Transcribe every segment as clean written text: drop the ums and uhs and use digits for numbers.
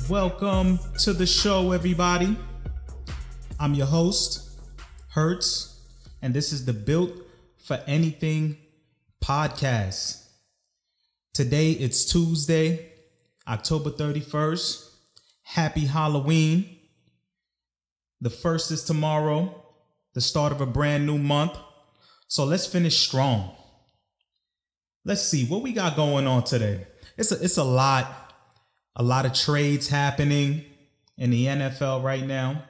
Welcome to the show, everybody. I'm your host, Hertz, and this is the Built for Anything podcast. Today, it's Tuesday, October 31st. Happy Halloween. The 1st is tomorrow, the start of a brand new month. So let's finish strong. Let's see what we got going on today. It's a lot of trades happening in the NFL right now.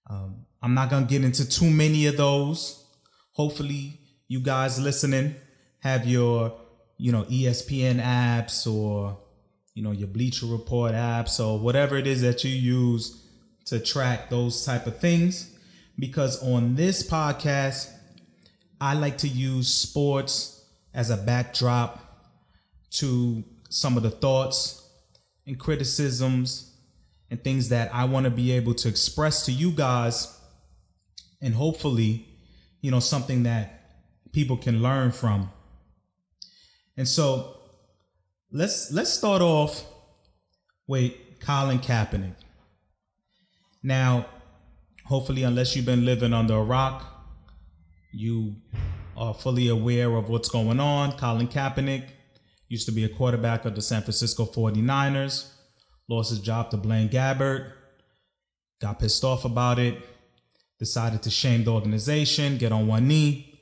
I'm not going to get into too many of those. Hopefully you guys listening have your, ESPN apps or, your Bleacher Report apps or whatever it is that you use to track those type of things. Because on this podcast, I like to use sports as a backdrop to some of the thoughts and criticisms and things that I want to be able to express to you guys, and hopefully, something that people can learn from. And so let's start off with Colin Kaepernick. Now, hopefully, unless you've been living under a rock, you are fully aware of what's going on. Colin Kaepernick used to be a quarterback of the San Francisco 49ers, lost his job to Blaine Gabbert, got pissed off about it, decided to shame the organization, get on one knee,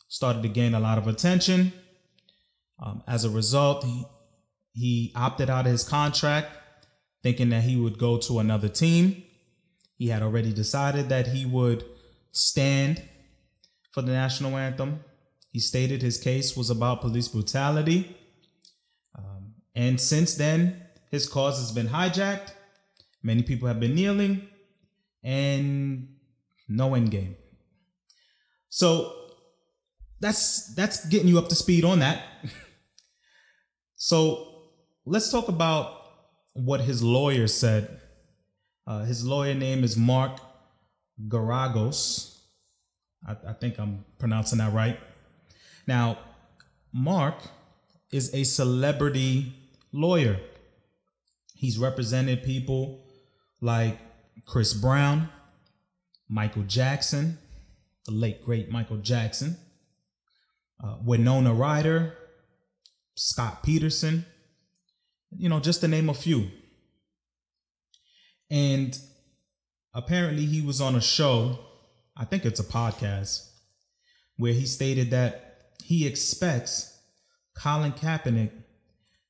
started to gain a lot of attention. As a result, he opted out of his contract, thinking that he would go to another team. He had already decided that he would stand for the national anthem. He stated his case was about police brutality. And since then, his cause has been hijacked. Many people have been kneeling and no end game. So that's getting you up to speed on that. So let's talk about what his lawyer said. His lawyer name is Mark Garagos. I think I'm pronouncing that right. Now, Mark is a celebrity lawyer. He's represented people like Chris Brown, Michael Jackson, the late great Michael Jackson, Winona Ryder, Scott Peterson, just to name a few. And apparently he was on a show, I think it's a podcast, where he stated that he expects Colin Kaepernick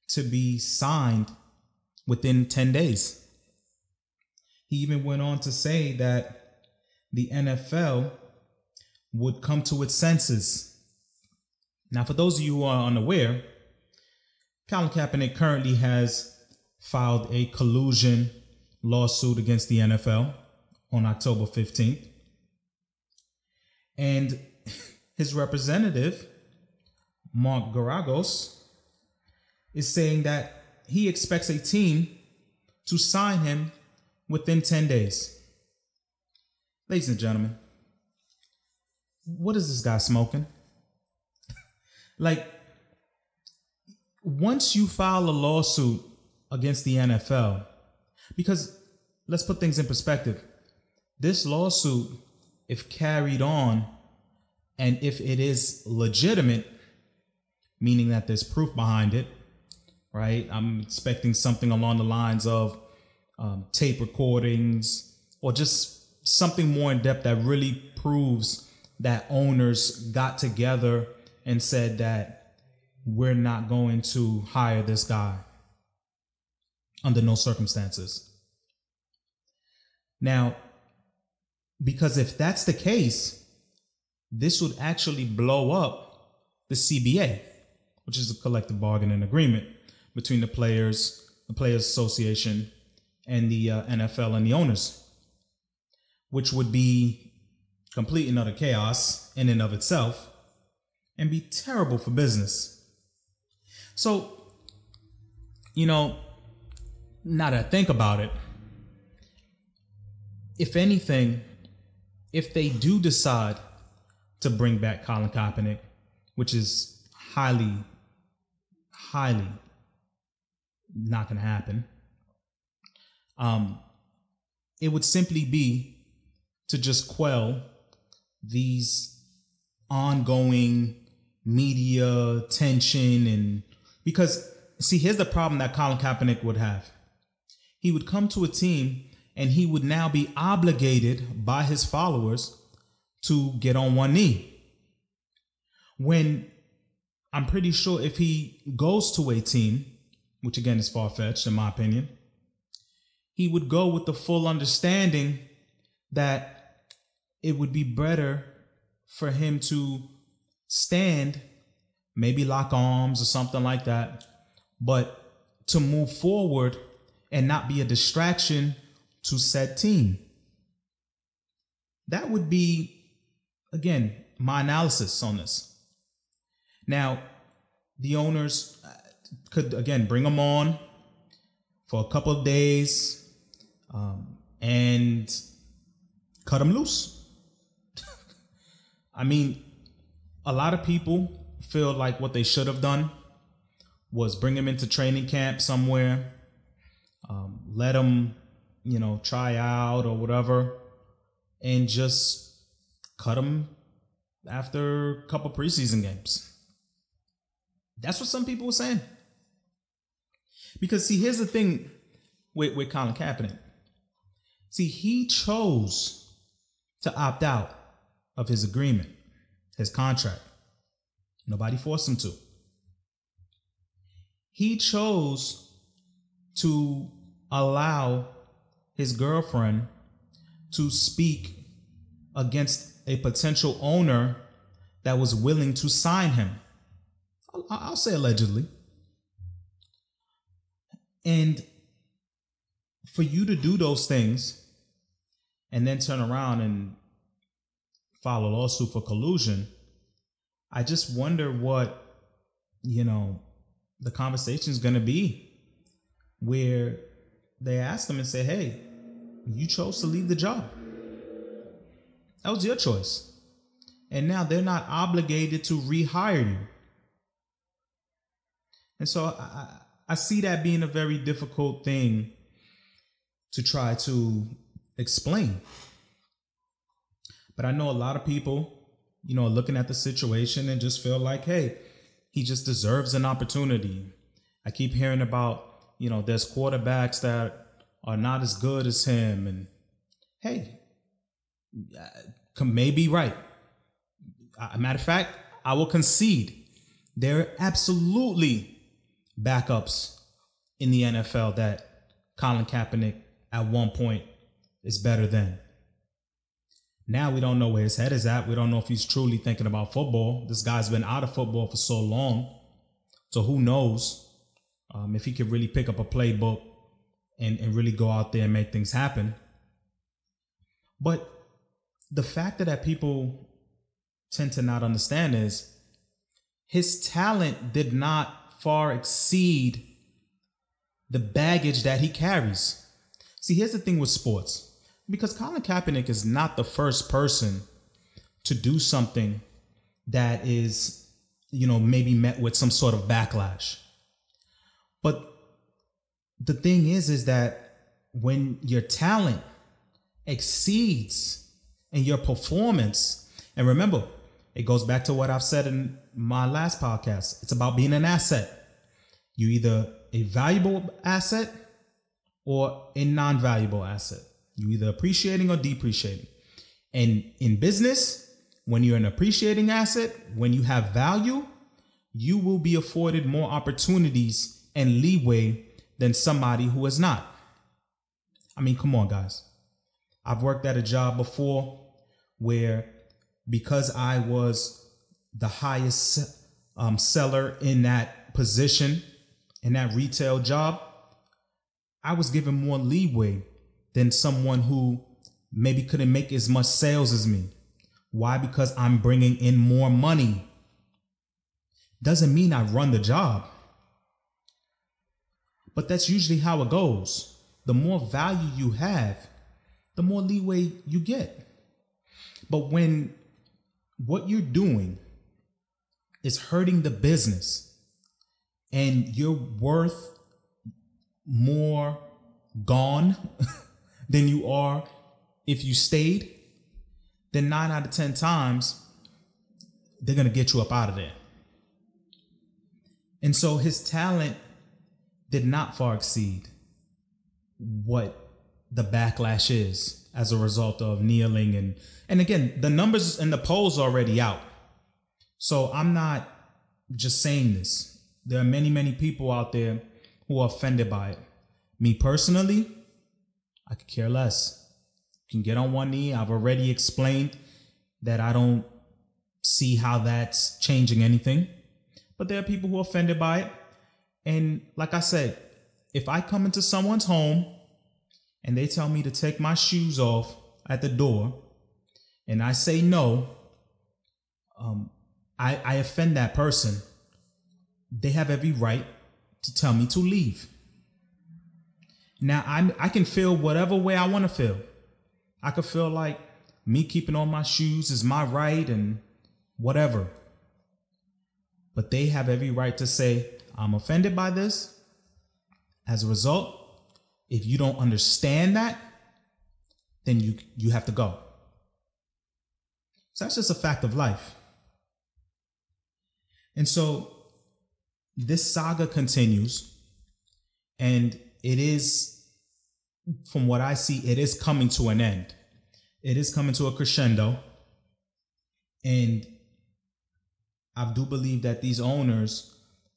to be signed within 10 days. He even went on to say that the NFL would come to its senses. Now, for those of you who are unaware, Colin Kaepernick currently has filed a collusion lawsuit against the NFL on October 15th. And his representative, Mark Garagos, is saying that he expects a team to sign him within 10 days. Ladies and gentlemen, what is this guy smoking? Once you file a lawsuit against the NFL, because let's put things in perspective, this lawsuit, if carried on, and if it is legitimate, meaning that there's proof behind it, right? I'm expecting something along the lines of tape recordings or just something more in depth that really proves that owners got together and said that we're not going to hire this guy under no circumstances. Now, because if that's the case, this would actually blow up the CBA, which is a collective bargaining agreement between the Players Association and the NFL and the owners, which would be complete and utter chaos in and of itself and be terrible for business. So, now that I think about it, if anything, if they do decide to bring back Colin Kaepernick, which is highly not going to happen, It would simply be to just quell these ongoing media tension. And because, see, here's the problem that Colin Kaepernick would have. He would come to a team and he would now be obligated by his followers to get on one knee. When I'm pretty sure if he goes to a team, which again is far-fetched in my opinion, he would go with the full understanding that it would be better for him to stand, maybe lock arms or something like that, but to move forward and not be a distraction to said team. That would be, again, my analysis on this. Now, the owners could, again, bring them on for a couple of days and cut them loose. I mean, a lot of people feel like what they should have done was bring him into training camp somewhere, let him, try out or whatever, and just cut him after a couple preseason games. That's what some people were saying. Because, see, here's the thing with Colin Kaepernick. See, he chose to opt out of his agreement, his contract. Nobody forced him to. He chose to allow his girlfriend to speak against a potential owner that was willing to sign him. I'll say allegedly. And for you to do those things and then turn around and file a lawsuit for collusion, I just wonder what, the conversation is going to be, where they ask him and say, hey, you chose to leave the job. That was your choice. And now they're not obligated to rehire you. And so I see that being a very difficult thing to try to explain. But I know a lot of people, are looking at the situation and just feel like, hey, he just deserves an opportunity. I keep hearing about, there's quarterbacks that are not as good as him. And hey, may be right. Matter of fact, I will concede there are absolutely backups in the NFL that Colin Kaepernick at one point is better than. Now we don't know where his head is at. We don't know if he's truly thinking about football. This guy's been out of football for so long. So who knows if he could really pick up a playbook and really go out there and make things happen. But the factor that people tend to not understand is his talent did not far exceed the baggage that he carries. See, here's the thing with sports. Because Colin Kaepernick is not the first person to do something that is, maybe met with some sort of backlash. But the thing is that when your talent exceeds in your performance, and remember, it goes back to what I've said in my last podcast. It's about being an asset. You're either a valuable asset or a non-valuable asset. You're either appreciating or depreciating. And in business, when you're an appreciating asset, when you have value, you will be afforded more opportunities and leeway than somebody who is not. I mean, come on, guys. I've worked at a job before where, because I was the highest seller in that position, in that retail job, I was given more leeway than someone who maybe couldn't make as much sales as me. Why? Because I'm bringing in more money. Doesn't mean I run the job. But that's usually how it goes. The more value you have, the more leeway you get. But when what you're doing is hurting the business and you're worth more gone than you are if you stayed, then 9 out of 10 times, they're going to get you up out of there. And so his talent did not far exceed what the backlash is as a result of kneeling. And again, the numbers and the polls are already out. So I'm not just saying this. There are many, many people out there who are offended by it. Me personally, I could care less. You can get on one knee. I've already explained that I don't see how that's changing anything. But there are people who are offended by it. And like I said, if I come into someone's home and they tell me to take my shoes off at the door and I say no, I offend that person. They have every right to tell me to leave. Now, I can feel whatever way I want to feel. I could feel like me keeping on my shoes is my right and whatever. But they have every right to say, I'm offended by this. As a result, if you don't understand that, then you have to go. So that's just a fact of life. And so this saga continues, and it is, from what I see, it is coming to an end. It is coming to a crescendo. And I do believe that these owners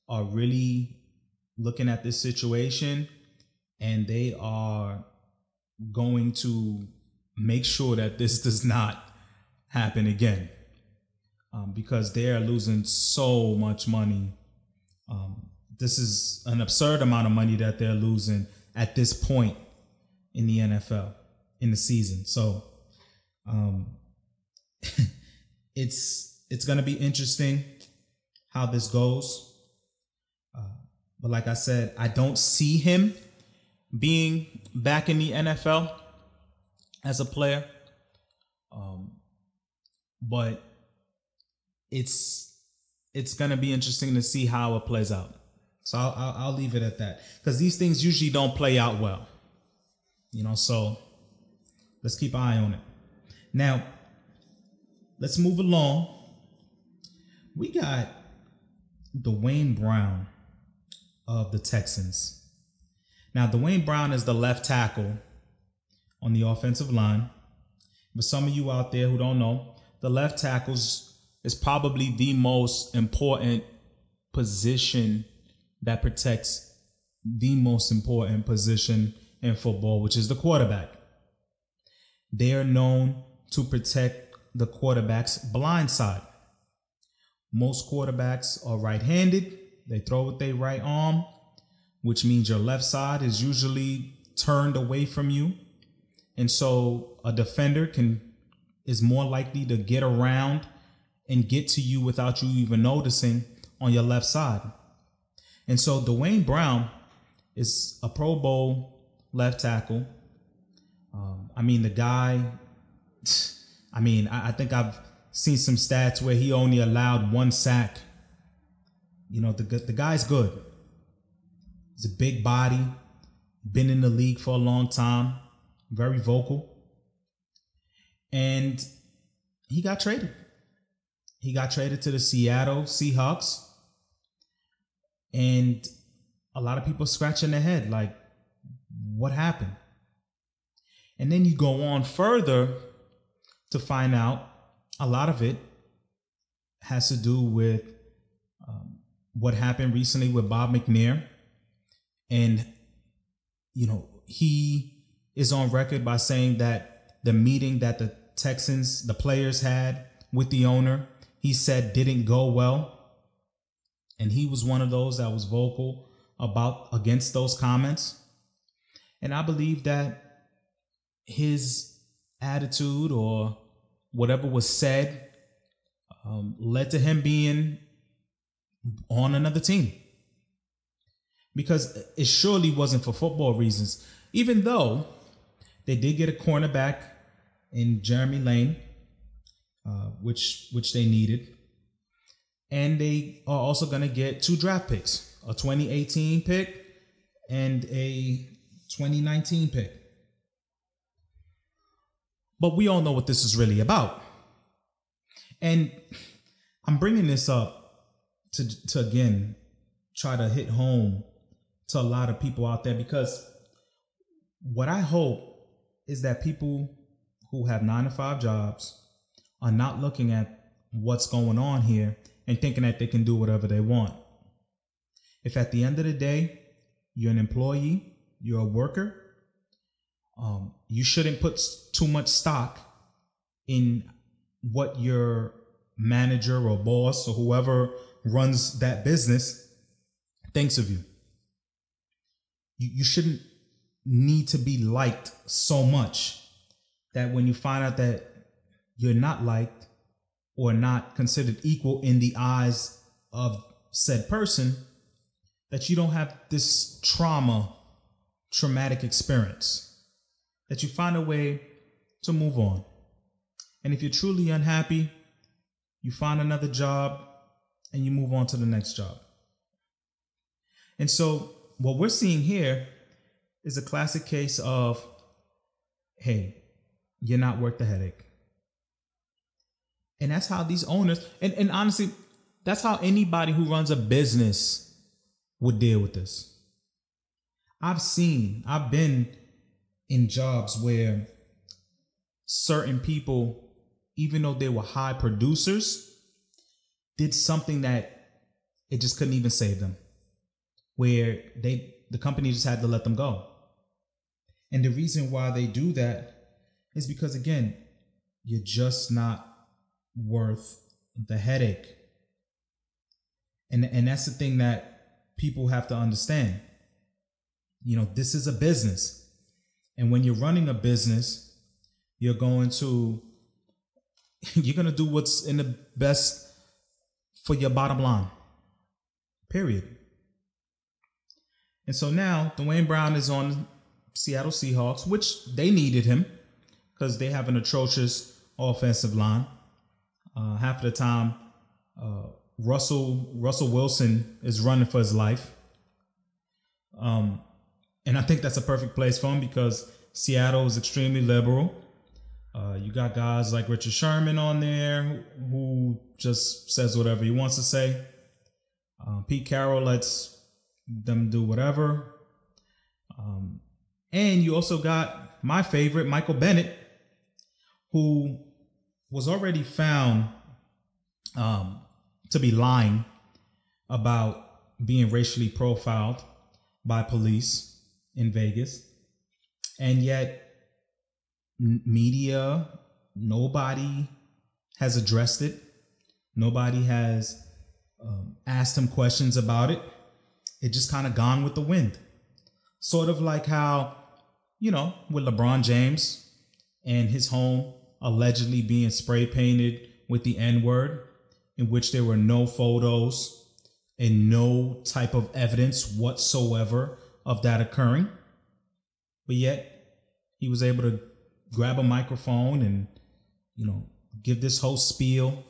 are really looking at this situation, and they are going to make sure that this does not happen again, because they are losing so much money. This is an absurd amount of money that they're losing at this point in the NFL, in the season. So it's going to be interesting how this goes. But like I said, I don't see him being back in the NFL as a player. But it's going to be interesting to see how it plays out. So I'll leave it at that, because these things usually don't play out well. So let's keep an eye on it. Now, let's move along. We got Duane Brown of the Texans. Now, Duane Brown is the left tackle on the offensive line. But some of you out there who don't know, the left tackle is probably the most important position that protects the most important position in football, which is the quarterback. They are known to protect the quarterback's blind side. Most quarterbacks are right-handed. They throw with their right arm, which means your left side is usually turned away from you. And so a defender is more likely to get around and get to you without you even noticing on your left side. And so Duane Brown is a Pro Bowl left tackle. The guy, I think I've seen some stats where he only allowed 1 sack. The guy's good. He's a big body, been in the league for a long time, very vocal. And he got traded. He got traded to the Seattle Seahawks. And a lot of people scratching their head like, what happened? And then you go on further to find out a lot of it has to do with what happened recently with Bob McNair. And, he is on record by saying that the meeting that the Texans, the players had with the owner, he said didn't go well. And he was one of those that was vocal against those comments. And I believe that his attitude or whatever was said led to him being on another team. Because it surely wasn't for football reasons, even though they did get a cornerback in Jeremy Lane, which they needed. And they are also going to get 2 draft picks, a 2018 pick and a 2019 pick. But we all know what this is really about. And I'm bringing this up to again, try to hit home to a lot of people out there, because what I hope is that people who have 9-to-5 jobs are not looking at what's going on here and thinking that they can do whatever they want. If at the end of the day, you're an employee, you're a worker, you shouldn't put too much stock in what your manager or boss or whoever runs that business thinks of you. You shouldn't need to be liked so much that when you find out that you're not liked or not considered equal in the eyes of said person, that you don't have this traumatic experience, that you find a way to move on. And if you're truly unhappy, you find another job and you move on to the next job. And so what we're seeing here is a classic case of, hey, you're not worth the headache. And that's how these owners, and honestly, that's how anybody who runs a business would deal with this. I've been in jobs where certain people, even though they were high producers, did something that it just couldn't even save them, where the company just had to let them go. And the reason why they do that is because, again, you're just not worth the headache. And that's the thing that people have to understand. You know, this is a business. And when you're running a business, you're going to do what's in the best for your bottom line. Period. And so now Duane Brown is on Seattle Seahawks, which they needed him because they have an atrocious offensive line. Half of the time, Russell Wilson is running for his life. And I think that's a perfect place for him because Seattle is extremely liberal. You got guys like Richard Sherman on there who just says whatever he wants to say. Pete Carroll lets them do whatever. And you also got my favorite, Michael Bennett, who was already found to be lying about being racially profiled by police in Vegas. And yet media, nobody has addressed it. Nobody has asked him questions about it. It just kind of gone with the wind. Sort of like how, with LeBron James and his home allegedly being spray painted with the N-word, in which there were no photos and no type of evidence whatsoever of that occurring. But yet he was able to grab a microphone and, give this whole spiel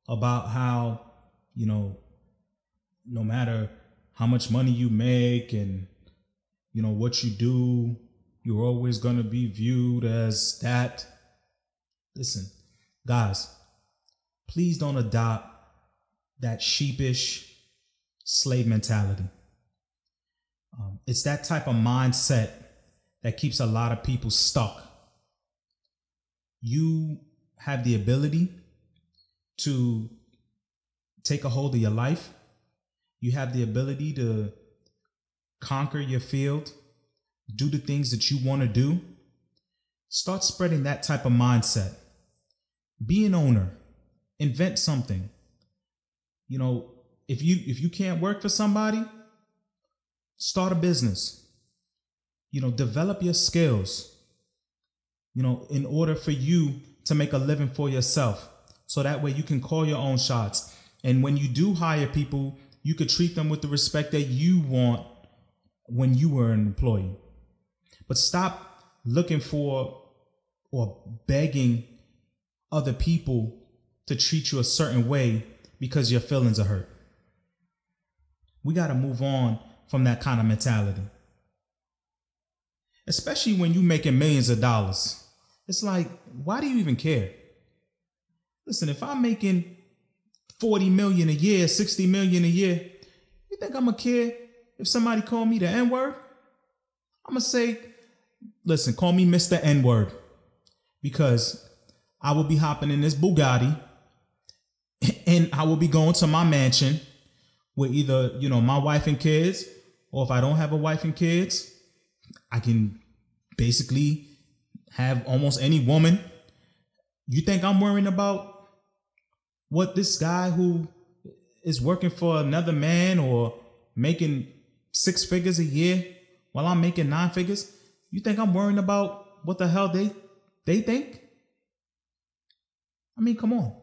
about how, no matter how much money you make and, what you do, you're always going to be viewed as that. Listen, guys, please don't adopt that sheepish slave mentality. It's that type of mindset that keeps a lot of people stuck. You have the ability to take a hold of your life. You have the ability to conquer your field, do the things that you want to do. Start spreading that type of mindset. Be an owner. Invent something. If you can't work for somebody, start a business. Develop your skills, in order for you to make a living for yourself. So that way you can call your own shots. And when you do hire people, you could treat them with the respect that you want when you were an employee. But stop looking for or begging other people to treat you a certain way because your feelings are hurt. We got to move on from that kind of mentality. especially when you making millions of dollars. It's like, why do you even care? Listen, if I'm making 40 million a year, 60 million a year, you think I'm gonna care if somebody call me the N-word? I'm gonna say, listen, call me Mr. N-word, because I will be hopping in this Bugatti and I will be going to my mansion with either, my wife and kids, or if I don't have a wife and kids, I can basically have almost any woman. You think I'm worrying about what this guy who is working for another man or making 6 figures a year while I'm making 9 figures? You think I'm worrying about what the hell they think? I mean, come on.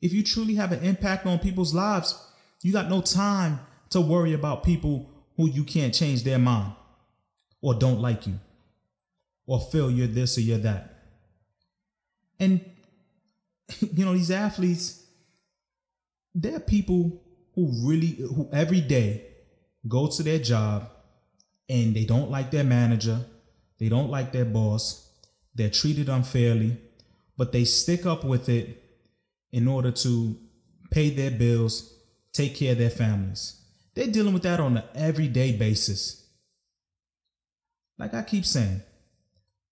If you truly have an impact on people's lives, you got no time to worry about people who you can't change their mind or don't like you or feel you're this or you're that. And, these athletes, they're people who every day go to their job and they don't like their manager. They don't like their boss. They're treated unfairly, but they stick up with it in order to pay their bills, take care of their families. They're dealing with that on an everyday basis. Like I keep saying,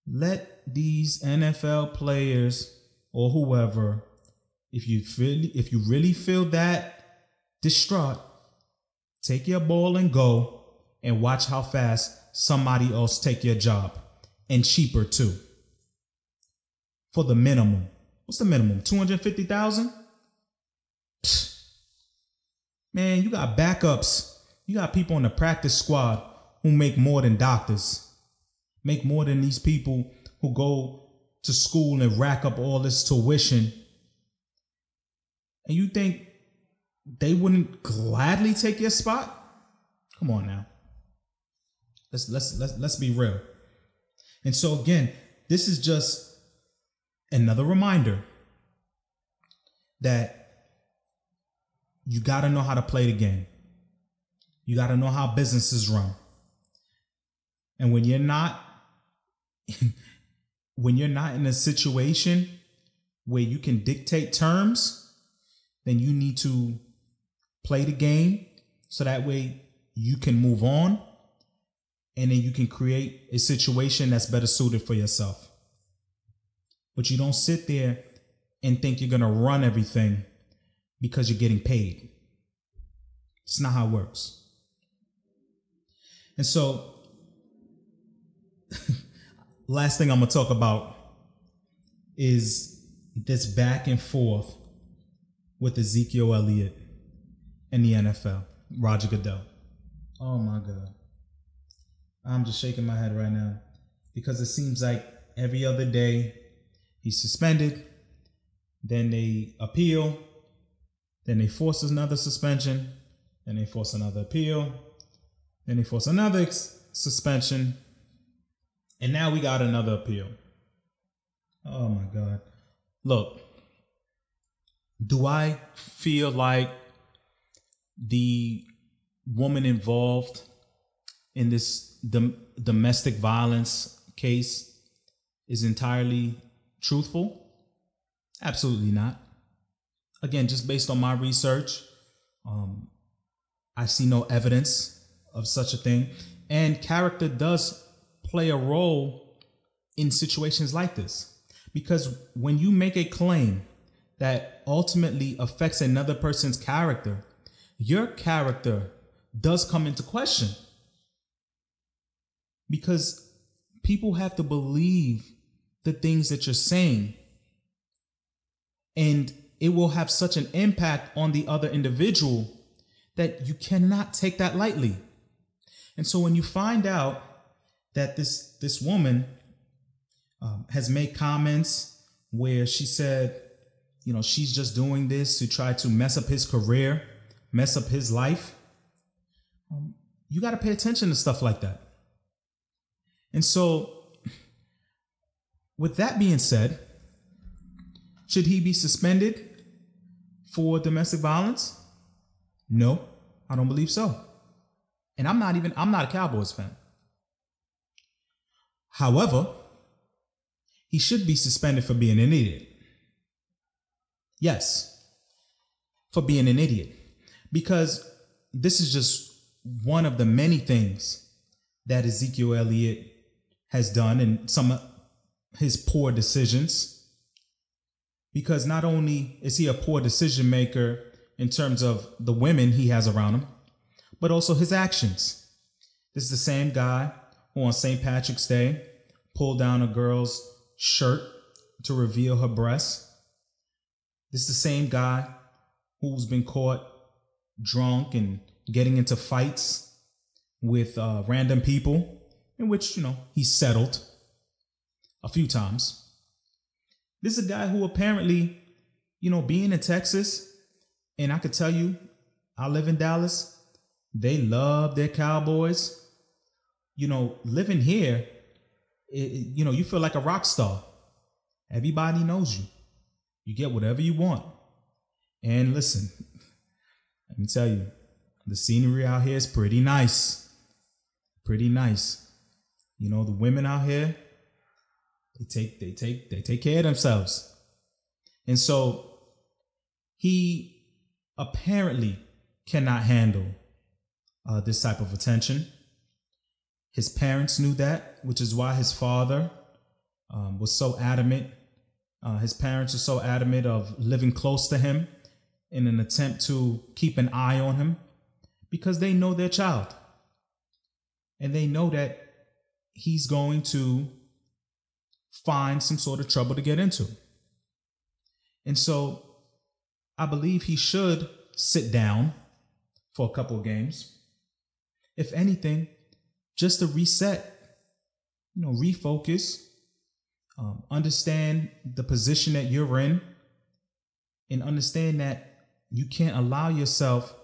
let these NFL players or whoever, if you really feel that distraught, take your ball and go and watch how fast somebody else take your job, and cheaper too. For the minimum. What's the minimum? 250,000? Man, you got backups. You got people on the practice squad who make more than doctors. Make more than these people who go to school and rack up all this tuition. And you think they wouldn't gladly take your spot? Come on now. Let's be real. And so again, this is just another reminder that you got to know how to play the game. You got to know how businesses run. And when you're not in a situation where you can dictate terms, then you need to play the game so that way you can move on, and then you can create a situation that's better suited for yourself. But you don't sit there and think you're going to run everything because you're getting paid. It's not how it works. And so, last thing I'm going to talk about is this back and forth with Ezekiel Elliot and the NFL, Roger Goodell. Oh my God. I'm just shaking my head right now because it seems like every other day he's suspended, then they appeal, then they force another suspension, then they force another appeal, then they force another suspension, and now we got another appeal. Oh my God. Look, do I feel like the woman involved in this domestic violence case is entirely truthful? Absolutely not. Again, just based on my research, I see no evidence of such a thing. And character does play a role in situations like this. Because when you make a claim that ultimately affects another person's character, your character does come into question. Because people have to believe the things that you're saying. And it will have such an impact on the other individual that you cannot take that lightly. And so when you find out that this woman has made comments where she said, she's just doing this to try to mess up his career, mess up his life, you got to pay attention to stuff like that. And so, with that being said, should he be suspended for domestic violence? No, I don't believe so. And I'm not a Cowboys fan. However, he should be suspended for being an idiot. Yes, for being an idiot. Because this is just one of the many things that Ezekiel Elliot has done and some of his poor decisions. Because not only is he a poor decision maker in terms of the women he has around him, but also his actions. This is the same guy who on St. Patrick's Day pulled down a girl's shirt to reveal her breasts. This is the same guy who's been caught drunk and getting into fights with random people, in which, he settled a few times. This is a guy who apparently, being in Texas, and I could tell you, I live in Dallas, they love their Cowboys. Living here, you feel like a rock star. Everybody knows you. You get whatever you want. And listen, let me tell you, the scenery out here is pretty nice. Pretty nice. The women out here, they take care of themselves. And so he apparently cannot handle this type of attention. His parents knew that, which is why his father was so adamant. His parents are so adamant of living close to him in an attempt to keep an eye on him, because they know their child. And they know that he's going to find some sort of trouble to get into. And so I believe he should sit down for a couple of games. If anything, just to reset, refocus, understand the position that you're in, and understand that you can't allow yourself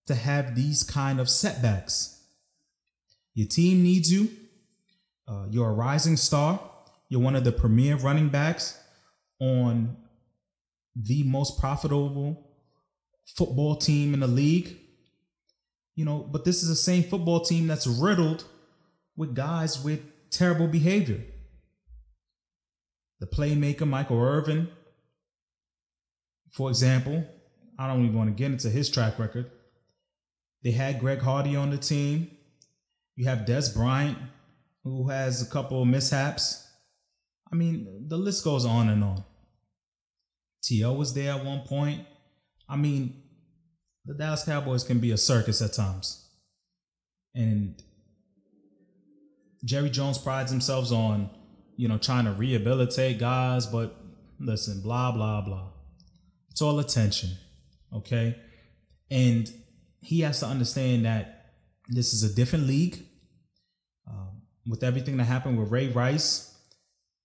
to have these kind of setbacks. Your team needs you. You're a rising star. You're one of the premier running backs on the most profitable football team in the league. But this is the same football team that's riddled with guys with terrible behavior. The playmaker, Michael Irvin, for example, I don't even want to get into his track record. They had Greg Hardy on the team. You have Des Bryant, who has a couple of mishaps. I mean, the list goes on and on. T.O. was there at one point. I mean, the Dallas Cowboys can be a circus at times. And Jerry Jones prides himself on, trying to rehabilitate guys. But listen, blah, blah, blah. It's all attention. Okay? And he has to understand that this is a different league. With everything that happened with Ray Rice,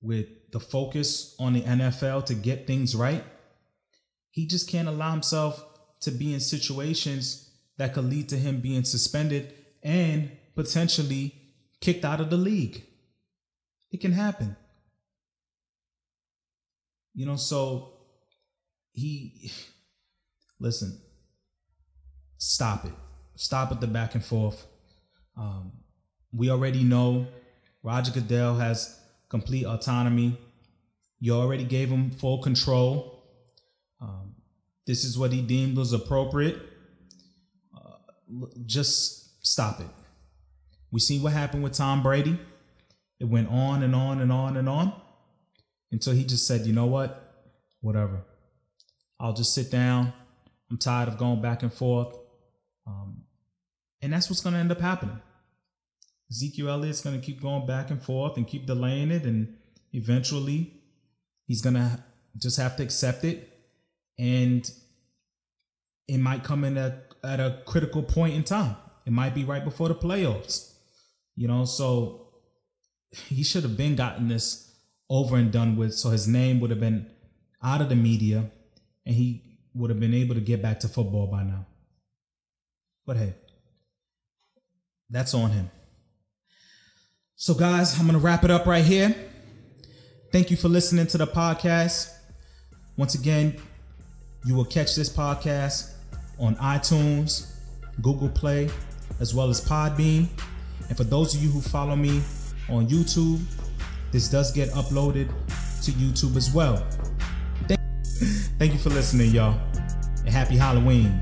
with the focus on the NFL to get things right, he just can't allow himself to be in situations that could lead to him being suspended and potentially kicked out of the league. It can happen. So listen, stop it. Stop at the back and forth. We already know Roger Goodell has complete autonomy. You already gave him full control. This is what he deemed was appropriate. Just stop it. We see what happened with Tom Brady. It went on and on and on and on until he just said, you know what? Whatever. I'll just sit down. I'm tired of going back and forth. And that's what's going to end up happening. Ezekiel Elliott's going to keep going back and forth and keep delaying it. And eventually he's going to just have to accept it. And it might come in at a critical point in time. It might be right before the playoffs. So he should have been gotten this over and done with. So his name would have been out of the media and he would have been able to get back to football by now. But hey, that's on him. So guys, I'm going to wrap it up right here. Thank you for listening to the podcast. Once again, you will catch this podcast on iTunes, Google Play, as well as Podbean. And for those of you who follow me on YouTube. This does get uploaded to YouTube as well. Thank you for listening, y'all, and happy Halloween.